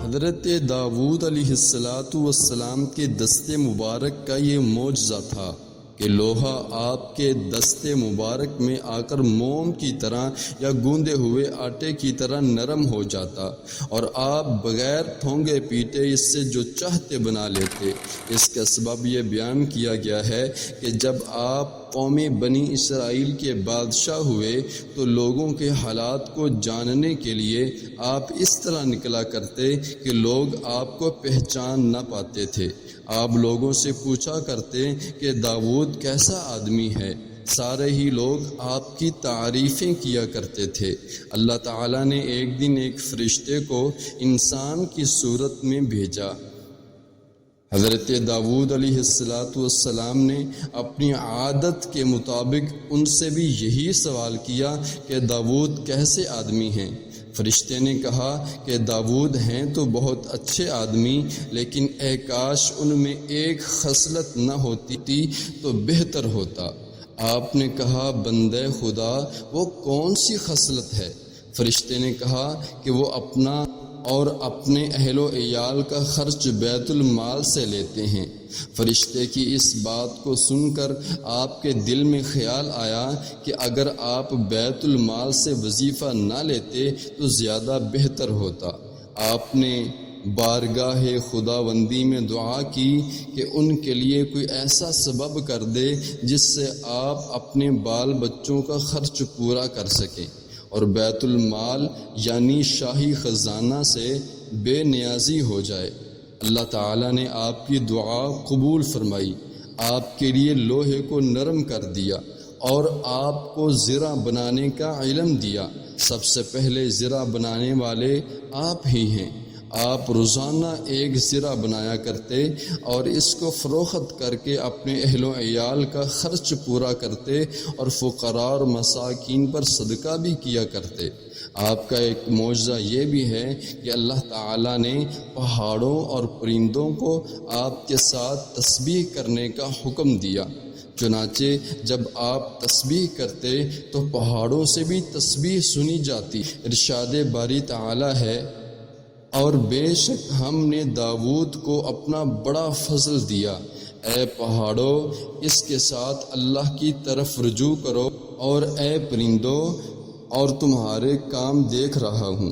حضرت داؤد علیہ السلام کے دست مبارک کا یہ معجزہ تھا کہ لوہا آپ کے دست مبارک میں آ کر موم کی طرح یا گوندے ہوئے آٹے کی طرح نرم ہو جاتا، اور آپ بغیر پھونگے پیٹے اس سے جو چاہتے بنا لیتے۔ اس کا سبب یہ بیان کیا گیا ہے کہ جب آپ قوم بنی اسرائیل کے بادشاہ ہوئے تو لوگوں کے حالات کو جاننے کے لیے آپ اس طرح نکلا کرتے کہ لوگ آپ کو پہچان نہ پاتے تھے۔ آپ لوگوں سے پوچھا کرتے کہ داؤد کیسا آدمی ہے، سارے ہی لوگ آپ کی تعریفیں کیا کرتے تھے۔ اللہ تعالیٰ نے ایک دن ایک فرشتے کو انسان کی صورت میں بھیجا۔ حضرت داؤد علیہ السلام نے اپنی عادت کے مطابق ان سے بھی یہی سوال کیا کہ داؤد کیسے آدمی ہیں؟ فرشتے نے کہا کہ داؤد ہیں تو بہت اچھے آدمی، لیکن اے کاش ان میں ایک خصلت نہ ہوتی تو بہتر ہوتا۔ آپ نے کہا بندے خدا وہ کون سی خصلت ہے؟ فرشتے نے کہا کہ وہ اپنا اور اپنے اہل و عیال کا خرچ بیت المال سے لیتے ہیں۔ فرشتے کی اس بات کو سن کر آپ کے دل میں خیال آیا کہ اگر آپ بیت المال سے وظیفہ نہ لیتے تو زیادہ بہتر ہوتا۔ آپ نے بارگاہ خداوندی میں دعا کی کہ ان کے لیے کوئی ایسا سبب کر دے جس سے آپ اپنے بال بچوں کا خرچ پورا کر سکیں اور بیت المال یعنی شاہی خزانہ سے بے نیازی ہو جائے۔ اللہ تعالیٰ نے آپ کی دعا قبول فرمائی، آپ کے لیے لوہے کو نرم کر دیا اور آپ کو زرہ بنانے کا علم دیا۔ سب سے پہلے زرہ بنانے والے آپ ہی ہیں۔ آپ روزانہ ایک زرہ بنایا کرتے اور اس کو فروخت کر کے اپنے اہل و عیال کا خرچ پورا کرتے اور فقراء اور مساکین پر صدقہ بھی کیا کرتے۔ آپ کا ایک معجزہ یہ بھی ہے کہ اللہ تعالیٰ نے پہاڑوں اور پرندوں کو آپ کے ساتھ تسبیح کرنے کا حکم دیا۔ چنانچہ جب آپ تسبیح کرتے تو پہاڑوں سے بھی تسبیح سنی جاتی۔ ارشاد باری تعالیٰ ہے، اور بے شک ہم نے داؤد کو اپنا بڑا فضل دیا۔ اے پہاڑوں اس کے ساتھ اللہ کی طرف رجوع کرو، اور اے پرندوں اور تمہارے کام دیکھ رہا ہوں۔